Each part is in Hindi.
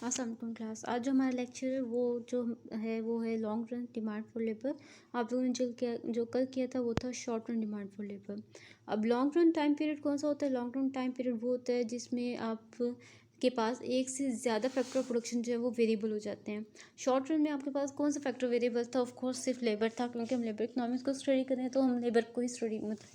अस्सलाम क्लास। आज जो हमारा लेक्चर है वो है long run demand for labour. आप लोगों ने जो कल किया था वो था short run demand for labour. अब लॉन्ग रन टाइम पीरियड कौन सा होता है? लॉन्ग रन टाइम पीरियड वो होता है जिसमें आप के पास एक से ज़्यादा फैक्टर ऑफ प्रोडक्शन जो है वो वेरिएबल हो जाते हैं। शॉर्ट रन में आपके पास कौन सा फैक्टर वेरिएबल था? ऑफ कोर्स सिर्फ लेबर था, क्योंकि हम लेबर इकोनॉमिक्स को स्टडी करें तो हम लेबर को ही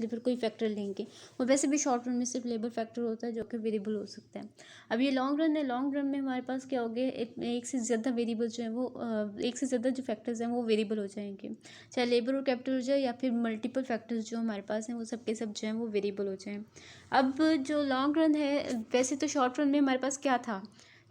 लेबर को ही फैक्टर लेंगे। और वैसे भी शॉर्ट रन में सिर्फ लेबर फैक्टर होता है जो कि वेरिएबल हो सकता है। अब ये लॉन्ग रन है, लॉन्ग रन में हमारे पास क्या हो गया, एक से ज़्यादा वेरिएबल जो है वो एक से ज़्यादा जो फैक्टर्स हैं वो वेरिएबल हो जाएंगे, चाहे लेबर और कैपिटल हो जाए या फिर मल्टीपल फैक्टर्स जो हमारे पास हैं वो सब के सब जो हैं वो वेरिएबल हो जाएं। अब जो लॉन्ग रन है, वैसे तो शॉर्ट रन में हमारे पास क्या था?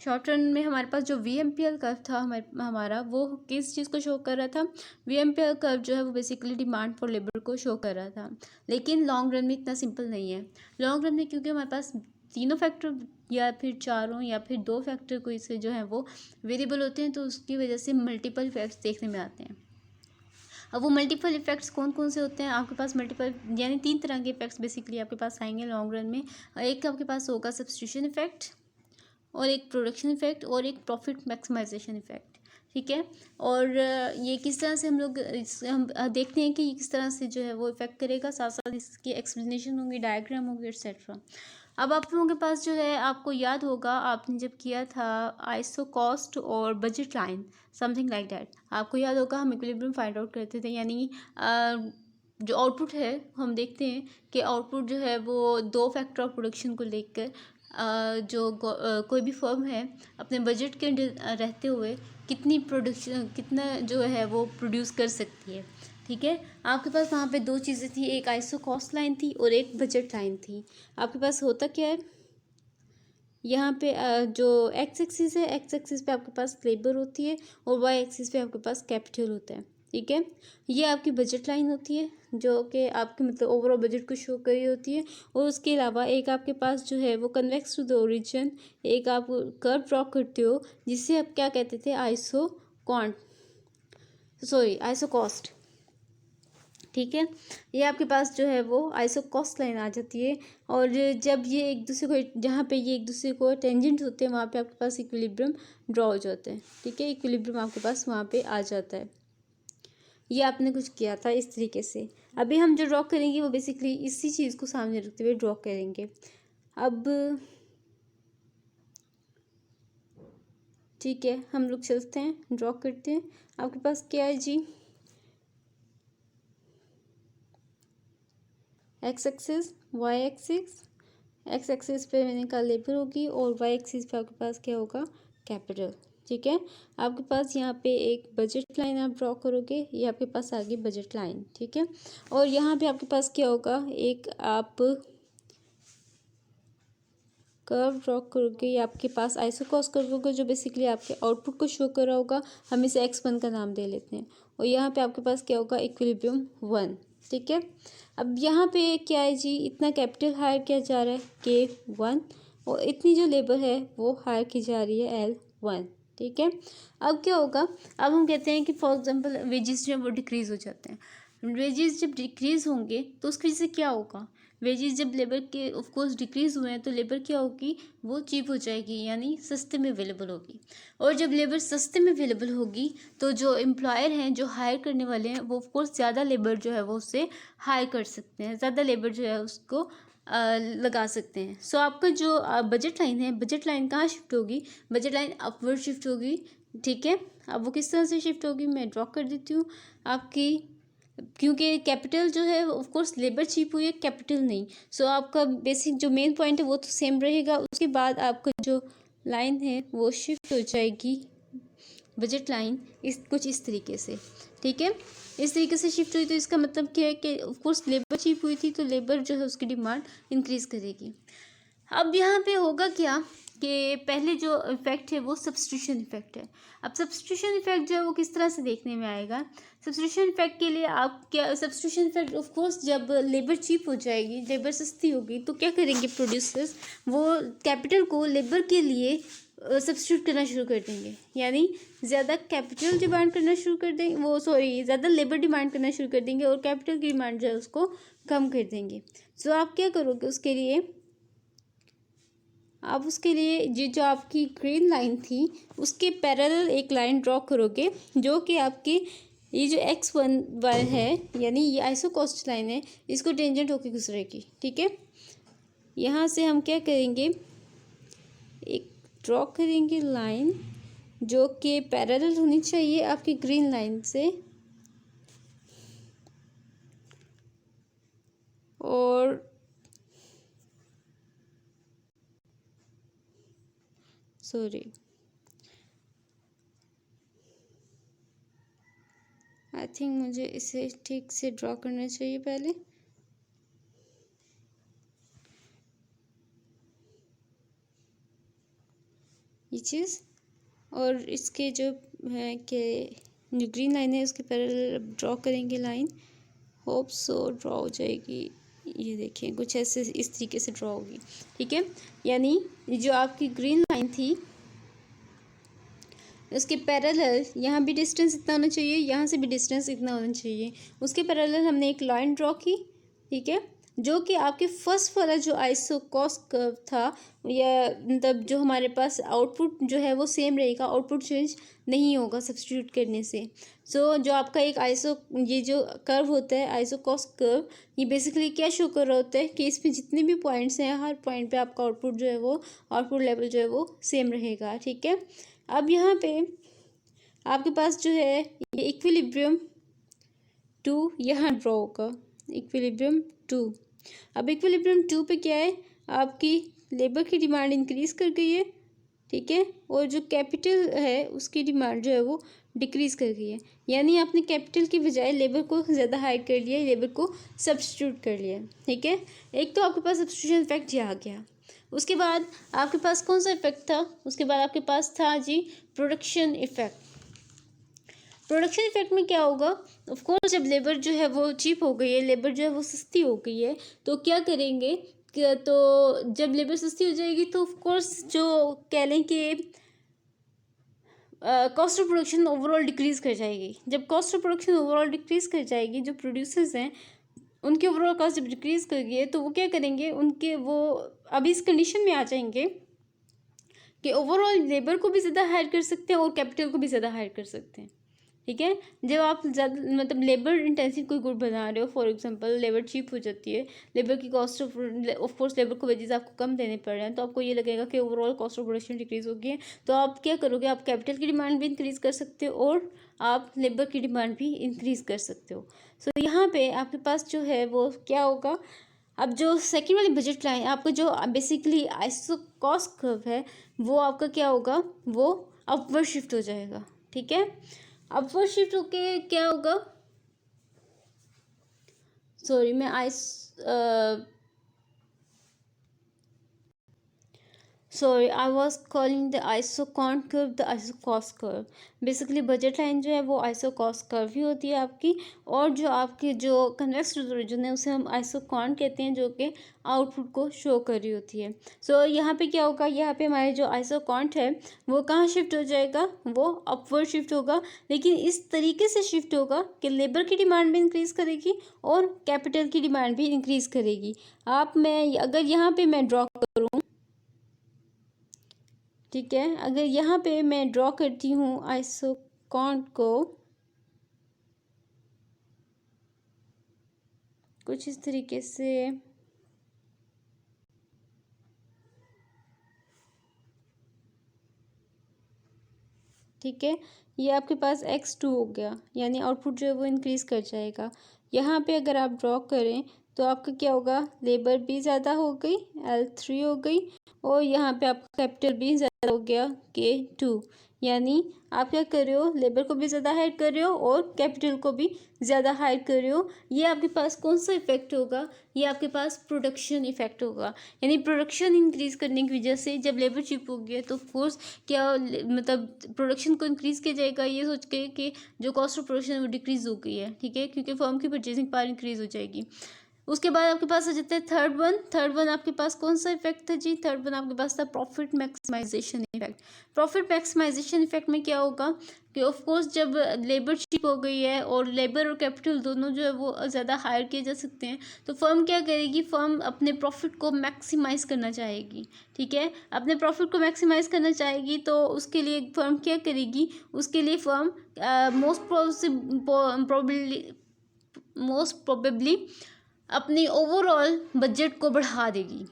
शॉर्ट रन में हमारे पास जो VMPL कर्व था हमारा वो किस चीज़ को शो कर रहा था? VMPL कर्व जो है वो बेसिकली डिमांड फॉर लेबर को शो कर रहा था। लेकिन लॉन्ग रन में इतना सिंपल नहीं है। लॉन्ग रन में क्योंकि हमारे पास तीनों फैक्टर या फिर चारों या फिर दो फैक्टर कोई से जो है वो वेरिएबल होते हैं, तो उसकी वजह से मल्टीपल इफेक्ट्स देखने में आते हैं। अब वो मल्टीपल इफेक्ट्स कौन कौन से होते हैं? आपके पास मल्टीपल यानी 3 तरह के इफेक्ट्स बेसिकली आपके पास आएंगे लॉन्ग रन में। एक आपके पास होगा सब्स्टिट्यूशन इफेक्ट, और एक प्रोडक्शन इफेक्ट, और एक प्रॉफिट मैक्सिमाइजेशन इफेक्ट। ठीक है। और ये किस तरह से हम देखते हैं कि ये किस तरह से जो है वो इफेक्ट करेगा, साथ साथ इसकी एक्सप्लेनेशन होंगी, डायग्राम होंगे, एक्सेट्रा। अब आप लोगों के पास जो है, आपको याद होगा आपने जब किया था आइसो कॉस्ट और budget line, something like that, आपको याद होगा हम इक्विलिब्रियम फाइंड आउट करते थे। यानी जो आउटपुट है, हम देखते हैं कि आउटपुट जो है वो दो फैक्टर ऑफ प्रोडक्शन को लेकर कोई भी फर्म है अपने बजट के रहते हुए कितना जो है वो प्रोड्यूस कर सकती है। ठीक है। आपके पास वहाँ पे दो चीज़ें थी, एक आइसो कॉस्ट लाइन थी और एक बजट लाइन थी। आपके पास होता क्या है, यहाँ पे जो एक्स एक्सिस है, एक्स एक्सिस पे आपके पास लेबर होती है और वाई एक्सिस पे आपके पास कैपिटल होता है। ठीक है। ये आपकी बजट लाइन होती है जो कि आपके मतलब ओवरऑल बजट को शो कर रही होती है। और उसके अलावा एक आपके पास जो है वो कन्वेक्स टू द ओरिजिन एक आप कर्व ड्रॉ करते हो, जिसे आप क्या कहते थे, आइसो कॉस्ट। ठीक है। ये आपके पास जो है वो आइसो कॉस्ट लाइन आ जाती है। और जब ये एक दूसरे को, जहाँ पे ये एक दूसरे को टेंजेंट होते हैं, वहाँ पे आपके पास इक्विलिब्रियम ड्रॉ हो जाता है। ठीक है। इक्विलिब्रियम आपके पास वहाँ पे आ जाता है। ये आपने कुछ किया था इस तरीके से। अभी हम जो ड्रॉ करेंगे वो बेसिकली इसी चीज़ को सामने रखते हुए ड्रॉ करेंगे। अब ठीक है, हम लोग चलते हैं, ड्रॉ करते हैं। आपके पास क्या है जी, X axis, Y axis. X axis पे मैंने कहा लेबर होगी और वाई एक्सिस पे आपके पास क्या होगा, कैपिटल। ठीक है। आपके पास यहाँ पे एक बजट लाइन आप ड्रॉ करोगे, ये आपके पास आ गई बजट लाइन। ठीक है। और यहाँ पे आपके पास क्या होगा, एक आप कर्व ड्रॉ करोगे, ये आपके पास आइसोकॉस कर्व होगा जो बेसिकली आपके आउटपुट को शो कर रहा होगा। हम इसे x1 का नाम दे लेते हैं। और यहाँ पे आपके पास क्या होगा, इक्विलिब्रियम 1। ठीक है। अब यहाँ पे क्या है जी, इतना कैपिटल हायर किया जा रहा है K1, और इतनी जो लेबर है वो हायर की जा रही है L1। ठीक है। अब क्या होगा, अब हम कहते हैं कि फॉर एग्जाम्पल वेजेस जो है वो डिक्रीज़ हो जाते हैं। वेजेस जब डिक्रीज़ होंगे तो उसकी वजह से क्या होगा, वेजेस जब लेबर के ऑफ कोर्स डिक्रीज़ हुए हैं तो लेबर क्या होगी, वो चीप हो जाएगी, यानी सस्ते में अवेलेबल होगी। और जब लेबर सस्ते में अवेलेबल होगी तो जो एम्प्लॉयर हैं, जो हायर करने वाले हैं, वो ऑफ कोर्स ज़्यादा लेबर जो है वो उससे हायर कर सकते हैं, ज़्यादा लेबर जो है उसको लगा सकते हैं। सो आपका जो बजट लाइन है, बजट लाइन कहाँ शिफ्ट होगी, बजट लाइन अपवर्ड शिफ्ट होगी। ठीक है। अब वो किस तरह से शिफ्ट होगी मैं ड्रॉ कर देती हूँ आपकी, क्योंकि कैपिटल जो है ऑफ कोर्स लेबर चीप हुई है, कैपिटल नहीं। सो आपका बेसिक जो मेन पॉइंट है वो तो सेम रहेगा। उसके बाद आपका जो लाइन है वो शिफ्ट हो जाएगी, बजट लाइन कुछ इस तरीके से। ठीक है। इस तरीके से शिफ्ट हुई तो इसका मतलब क्या है कि ऑफ कोर्स लेबर चीप हुई थी तो लेबर जो है उसकी डिमांड इंक्रीज़ करेगी। अब यहाँ पे होगा क्या कि पहले जो इफेक्ट है वो सब्स्टिट्यूशन इफेक्ट है। अब सब्स्टिट्यूशन इफेक्ट जो है वो किस तरह से देखने में आएगा, सब्स्टिट्यूशन इफेक्ट के लिए आप क्या, सब्स्टिट्यूशन इफेक्ट ऑफ कोर्स जब लेबर चीप हो जाएगी, लेबर सस्ती होगी, तो क्या करेंगे प्रोड्यूसर्स, वो कैपिटल को लेबर के लिए सब्स्टिट्यूट करना शुरू कर देंगे, यानी ज़्यादा कैपिटल डिमांड करना शुरू कर देंगे, ज़्यादा लेबर डिमांड करना शुरू कर देंगे और कैपिटल की डिमांड जो है उसको कम कर देंगे। सो आप क्या करोगे उसके लिए, आप उसके लिए ये जो आपकी ग्रीन लाइन थी उसके पैरेलल एक लाइन ड्रॉ करोगे, जो कि आपकी ये जो x1 है यानी ये आइसोकोस्ट लाइन है, इसको टेंजेंट होकर गुजरेगी। ठीक है, यहाँ से हम क्या करेंगे, एक ड्रॉ करेंगे लाइन जो कि पैरेलल होनी चाहिए आपकी ग्रीन लाइन से, और सॉरी आई थिंक मुझे इसे ठीक से ड्रॉ करना चाहिए पहले। ये चीज़, और इसके जो है कि जो ग्रीन लाइन है उसके पैरेलल ड्रॉ करेंगे लाइन। होप सो ड्रॉ हो जाएगी। ये देखिए कुछ ऐसे इस तरीके से ड्रॉ होगी। ठीक है, यानी जो आपकी ग्रीन लाइन थी उसके पैरेलल यहाँ भी डिस्टेंस इतना होना चाहिए, यहाँ से भी डिस्टेंस इतना होना चाहिए। उसके पैरेलल हमने एक लाइन ड्रॉ की। ठीक है, जो कि आपके फर्स्ट वाला जो आइसोकॉस कर्व था, या मतलब जो हमारे पास आउटपुट जो है वो सेम रहेगा, आउटपुट चेंज नहीं होगा सब्स्टिट्यूट करने से। सो जो आपका एक ये जो कर्व होता है आइसोकॉस कर्व, ये बेसिकली क्या शो कर रहा होता है कि इसमें जितने भी पॉइंट्स हैं हर पॉइंट पे आपका आउटपुट जो है वो आउटपुट लेवल जो है वो सेम रहेगा। ठीक है, अब यहाँ पे आपके पास जो है ये इक्विलिब्रियम 2 यहाँ ड्रॉ होगा, इक्विलिब्रियम 2। अब इक्विलिब्रियम 2 पे क्या है, आपकी लेबर की डिमांड इंक्रीज कर गई है। ठीक है, और जो कैपिटल है उसकी डिमांड जो है वो डिक्रीज कर गई है, यानी आपने कैपिटल की बजाय लेबर को ज़्यादा हाइड कर लिया, लेबर को सब्स्टिट्यूट कर लिया। ठीक है, एक तो आपके पास सब्स्टिट्यूशन इफेक्ट ये आ गया। उसके बाद आपके पास कौन सा इफेक्ट था, उसके बाद आपके पास था जी प्रोडक्शन इफेक्ट। प्रोडक्शन इफेक्ट में क्या होगा, ऑफ कोर्स जब लेबर जो है वो चीप हो गई है, लेबर जो है वो सस्ती हो गई है, तो क्या करेंगे तो जब लेबर सस्ती हो जाएगी तो ऑफ कोर्स जो कह लें कि cost of production overall decrease कर जाएगी। जब cost of production overall decrease कर जाएगी, जो प्रोड्यूसर्स हैं उनकी ओवरऑल कॉस्ट जब डिक्रीज़ कर गई है तो वो क्या करेंगे, उनके वो अभी इस कंडीशन में आ जाएंगे कि ओवरऑल लेबर को भी ज़्यादा हायर कर सकते हैं और कैपिटल को भी ज़्यादा हायर कर सकते हैं। ठीक है, जब आप ज़्यादा मतलब लेबर इंटेंसिव कोई गुड बना रहे हो, फॉर एग्जांपल लेबर चीप हो जाती है, लेबर की कॉस्ट ऑफ कोर्स लेबर को वेजेस आपको कम देने पड़ रहे हैं, तो आपको ये लगेगा कि overall cost of production decrease हो गई है। तो आप क्या करोगे, आप कैपिटल की डिमांड भी इंक्रीज़ कर सकते हो और आप लेबर की डिमांड भी इंक्रीज़ कर सकते हो। सो यहाँ पर आपके पास जो है वो क्या होगा, अब जो सेकेंड वाली बजट लाइन आपका जो बेसिकली आइसोकॉस्ट कर्व है वो आपका क्या होगा, वो अपवर्ड शिफ्ट हो जाएगा। ठीक है, अपवर्ड शिफ्ट होके क्या होगा, सॉरी मैं I was calling the isocont curve the isocost curve। Basically budget line जो है वो आइसोकॉस्ट कर्व ही होती है आपकी, और जो आपकी जो कन्वेक्स रीजन है उसे हम आइसोकॉन्ट कहते हैं, जो कि आउटपुट को शो कर रही होती है। सो यहाँ पे क्या होगा, यहाँ पे हमारे जो आइसोकॉन्ट है वो कहाँ शिफ्ट हो जाएगा, वो अपवर्ड शिफ्ट होगा, लेकिन इस तरीके से शिफ्ट होगा कि लेबर की डिमांड भी इंक्रीज़ करेगी और कैपिटल की डिमांड भी इंक्रीज़ करेगी। मैं अगर यहाँ पे मैं ड्रॉ करूँ, ठीक है, अगर यहाँ पे मैं ड्रॉ करती हूँ आइसोकॉन्ट को कुछ इस तरीके से, ठीक है, ये आपके पास x2 हो गया, यानी आउटपुट जो है वो इंक्रीज़ कर जाएगा। यहाँ पे अगर आप ड्रॉ करें तो आपका क्या होगा, लेबर भी ज़्यादा हो गई, L3 हो गई, और यहाँ पे आपका कैपिटल भी ज़्यादा हो गया, K2। यानी आप क्या कर रहे हो, लेबर को भी ज़्यादा हायर कर रहे हो और कैपिटल को भी ज़्यादा हायर कर रहे हो। ये आपके पास कौन सा इफेक्ट होगा, ये आपके पास प्रोडक्शन इफेक्ट होगा। यानी प्रोडक्शन इंक्रीज़ करने की वजह से जब लेबर चिप हो गया तो ऑफकोर्स क्या मतलब प्रोडक्शन को इंक्रीज़ किया जाएगा, ये सोच के कि जो कॉस्ट ऑफ प्रोडक्शन वो डिक्रीज़ हो गई है। ठीक है, क्योंकि फर्म की परचेजिंग पावर इंक्रीज़ हो जाएगी। उसके बाद आपके पास आ जाता है थर्ड वन आपके पास कौन सा इफेक्ट था जी? थर्ड वन आपके पास था profit maximisation effect. Profit maximisation effect में क्या होगा कि ऑफ कोर्स जब लेबर चीप हो गई है और लेबर और कैपिटल दोनों जो है वो ज़्यादा हायर किए जा सकते हैं, तो फर्म क्या करेगी? फर्म अपने प्रॉफिट को मैक्सिमाइज करना चाहेगी। ठीक है, अपने प्रॉफिट को मैक्सिमाइज करना चाहेगी, तो उसके लिए फर्म क्या करेगी? उसके लिए फर्म मोस्ट प्रोबेबली अपनी ओवरऑल बजट को बढ़ा देगी।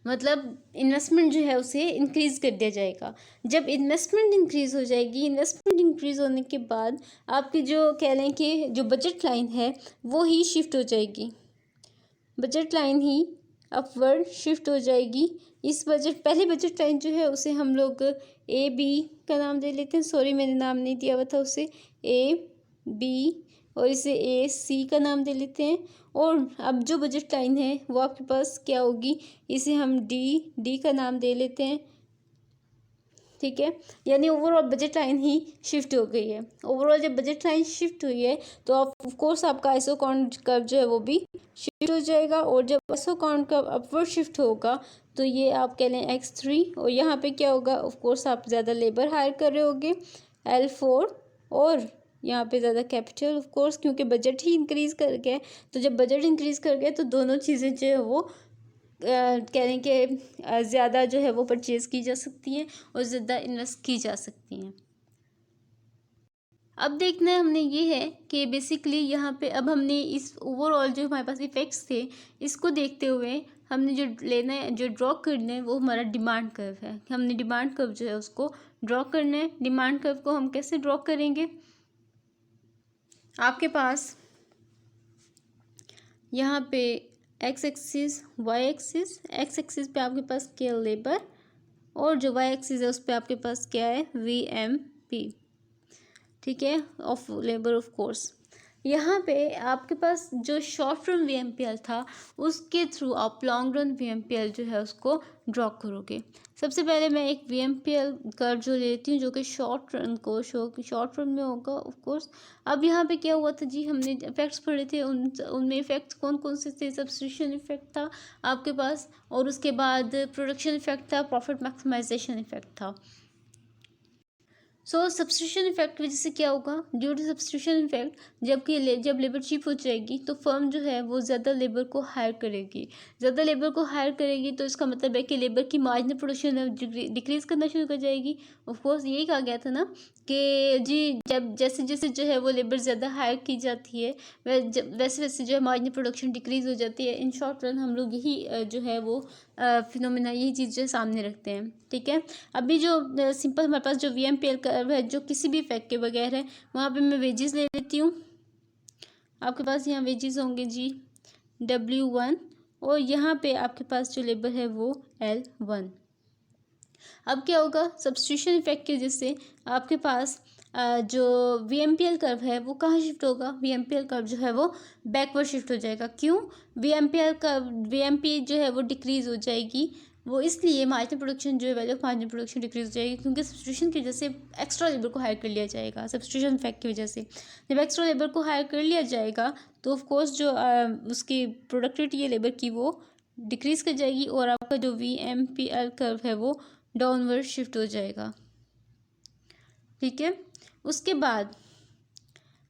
मतलब इन्वेस्टमेंट जो है उसे इंक्रीज़ कर दिया जाएगा। जब इन्वेस्टमेंट इंक्रीज़ हो जाएगी, इन्वेस्टमेंट इंक्रीज़ होने के बाद आपकी जो कह लें कि जो बजट लाइन है वो ही शिफ्ट हो जाएगी। बजट लाइन ही अपवर्ड शिफ्ट हो जाएगी। इस बजट पहले बजट लाइन जो है उसे हम लोग ए बी का नाम दे लेते हैं। सॉरी, मैंने नाम नहीं दिया हुआ था उसे। ए बी और इसे ए सी का नाम दे लेते हैं। और अब जो बजट लाइन है वो आपके पास क्या होगी? इसे हम डी का नाम दे लेते हैं। ठीक है, यानी ओवरऑल बजट लाइन ही शिफ्ट हो गई है। ओवरऑल जब बजट लाइन शिफ्ट हुई है तो ऑफ कोर्स आपका आइसोकार्न कर्व जो है वो भी शिफ्ट हो जाएगा। और जब आइसोकार्न कर्व अपवर्ड शिफ्ट होगा तो ये आप कह लें x3, और यहाँ पे क्या होगा? ऑफ कोर्स आप ज़्यादा लेबर हायर कर रहे होगे L4, और यहाँ पे ज़्यादा कैपिटल ऑफ कोर्स, क्योंकि बजट ही इंक्रीज़ कर गया। तो जब बजट इंक्रीज़ कर गया तो दोनों चीज़ें जो है वो कह रहे हैं कि ज़्यादा जो है वो परचेज़ की जा सकती हैं और ज़्यादा इन्वेस्ट की जा सकती हैं। अब देखना है हमने ये है कि बेसिकली यहाँ पे अब हमने इस ओवरऑल जो हमारे पास इफ़ेक्ट्स थे इसको देखते हुए हमने जो लेना है, जो ड्रॉ करना है, वो हमारा डिमांड कर्व है। हमने डिमांड कर्व जो है उसको ड्रॉ करना है। डिमांड कर्व को हम कैसे ड्रॉ करेंगे? आपके पास यहाँ पे x axis, Y axis, x axis पे आपके पास क्या है? लेबर, और जो वाई एक्सिस है उस पर आपके पास क्या है? VMP। ठीक है, ऑफ लेबर ऑफ कोर्स। यहाँ पे आपके पास जो शॉर्ट रन VMPL था उसके थ्रू आप लॉन्ग रन VMPL जो है उसको ड्रॉ करोगे। सबसे पहले मैं एक VMPL कर्व जो लेती हूँ जो कि शॉर्ट रन में होगा ऑफ कोर्स। अब यहाँ पे क्या हुआ था जी? हमने इफेक्ट्स पढ़े थे, उनमें इफेक्ट्स कौन कौन से थे? सब्स्टिट्यूशन इफेक्ट था आपके पास, और उसके बाद प्रोडक्शन इफेक्ट था, प्रॉफिट मैक्सिमाइजेशन इफेक्ट था। सो सब्स्टिट्यूशन इफेक्ट की वजह से क्या होगा? ड्यू टू सब्स्टिट्यूशन इफेक्ट जब लेबर चीप हो जाएगी तो फर्म जो है वो ज़्यादा लेबर को हायर करेगी। ज़्यादा लेबर को हायर करेगी तो इसका मतलब है कि लेबर की मार्जिनल प्रोडक्शन डिक्रीज़ करना शुरू कर जाएगी। ऑफ कोर्स यही कहा गया था ना कि जी जब जैसे जैसे जो है वो लेबर ज़्यादा हायर की जाती है वैसे वैसे जो है मार्जिनल प्रोडक्शन डिक्रीज़ हो जाती है। इन शॉर्ट रन हम लोग यही जो है वो फिनोमिना, यही चीज़ जो है सामने रखते हैं। ठीक है, अभी जो सिंपल हमारे पास जो VMPL कर्व है जो किसी भी इफेक्ट के बगैर है, वहाँ पे मैं वेजेस ले लेती हूँ। आपके पास यहाँ वेजेस होंगे जी W1, और यहाँ पे आपके पास जो लेबर है वो L1। अब क्या होगा? सब्स्टिट्यूशन इफेक्ट की वजह से आपके पास जो VMPL कर्व है वो कहाँ शिफ्ट होगा? VMPL कर्व जो है वो बैकवर्ड शिफ्ट हो जाएगा। क्यों? VMP जो है वो डिक्रीज़ हो जाएगी। वो इसलिए मार्जिनल प्रोडक्शन जो है, value of marginal production decrease हो जाएगी, क्योंकि सब्स्टिट्यूशन की वजह से एक्स्ट्रा लेबर को हायर कर लिया जाएगा। सब्स्टिट्यूशन इफेक्ट की वजह से जब एक्स्ट्रा लेबर को हायर कर लिया जाएगा तो ऑफ कोर्स जो उसकी प्रोडक्टिविटी है लेबर की वो डिक्रीज़ कर जाएगी, और आपका जो VMPL कर्व है वो डाउनवर्ड शिफ्ट हो जाएगा। ठीक है, उसके बाद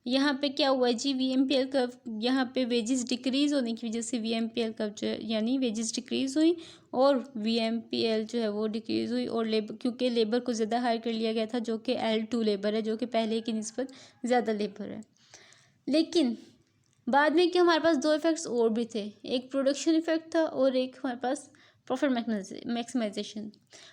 यहाँ पे क्या हुआ जी? VMPL कर्व, यहाँ पे वेजेस डिक्रीज़ होने की वजह से VMPL कर्व जो है, यानी वेजेस डिक्रीज़ हुई और VMPL जो है वो डिक्रीज़ हुई, और लेबर, क्योंकि लेबर को ज़्यादा हायर कर लिया गया था जो कि L2 लेबर है, जो कि पहले की निस्बत ज़्यादा लेबर है। लेकिन बाद में क्या हमारे पास दो इफेक्ट्स और भी थे, एक प्रोडक्शन इफेक्ट था और एक हमारे पास प्रॉफिट मैक्सिमाइजेशन।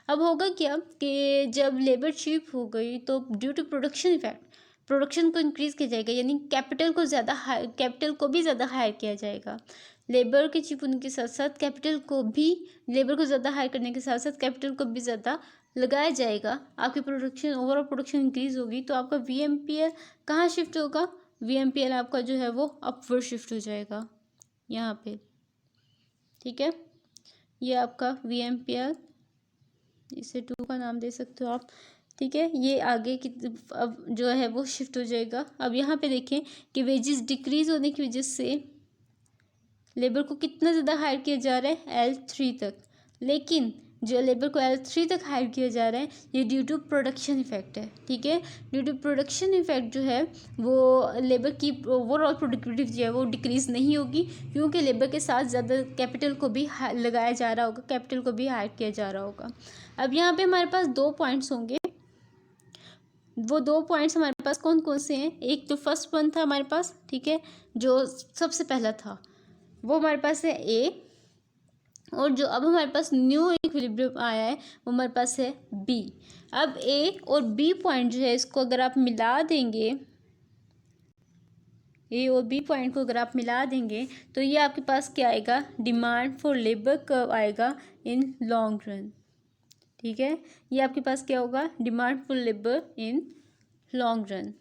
अब होगा क्या कि जब लेबर चीप हो गई तो due to production effect production को इंक्रीज़ किया जाएगा, यानी कैपिटल को भी ज़्यादा हायर किया जाएगा। लेबर के चीप होने के साथ साथ कैपिटल को भी, लेबर को ज़्यादा हायर करने के साथ साथ कैपिटल को भी ज़्यादा लगाया जाएगा। आपकी प्रोडक्शन, ओवरऑल प्रोडक्शन इंक्रीज़ होगी तो आपका VMPL कहाँ शिफ्ट होगा? VMPL आपका जो है वो अपवर्ड शिफ्ट हो जाएगा यहाँ पे। ठीक है, ये आपका VMPL, इसे 2 का नाम दे सकते हो आप। ठीक है, ये आगे की अब जो है वो शिफ्ट हो जाएगा। अब यहाँ पे देखें कि वेजेस डिक्रीज़ होने की वजह से लेबर को कितना ज़्यादा हायर किया जा रहा है, L3 तक। लेकिन जो लेबर को L3 तक हायर किया जा रहा है ये ड्यू टू प्रोडक्शन इफेक्ट है, ठीक है। ड्यू टू प्रोडक्शन इफेक्ट जो है वो लेबर की ओवरऑल प्रोडक्टिविटी जो है वो डिक्रीज़ नहीं होगी, क्योंकि लेबर के साथ ज़्यादा कैपिटल को भी लगाया जा रहा होगा, कैपिटल को भी हायर किया जा रहा होगा। अब यहाँ पे हमारे पास 2 पॉइंट्स होंगे। वो 2 पॉइंट्स हमारे पास कौन कौन से हैं? एक तो फर्स्ट वन था हमारे पास, ठीक है, जो सबसे पहला था वो हमारे पास है ए, और जो अब हमारे पास न्यू इक्विलिब्रियम आया है वो हमारे पास है बी। अब ए और बी पॉइंट जो है इसको अगर आप मिला देंगे, ए और बी पॉइंट को अगर आप मिला देंगे तो ये आपके पास क्या आएगा, डिमांड फॉर लेबर कर्व आएगा इन लॉन्ग रन, ठीक है। ये आपके पास क्या होगा, demand for labour in long run.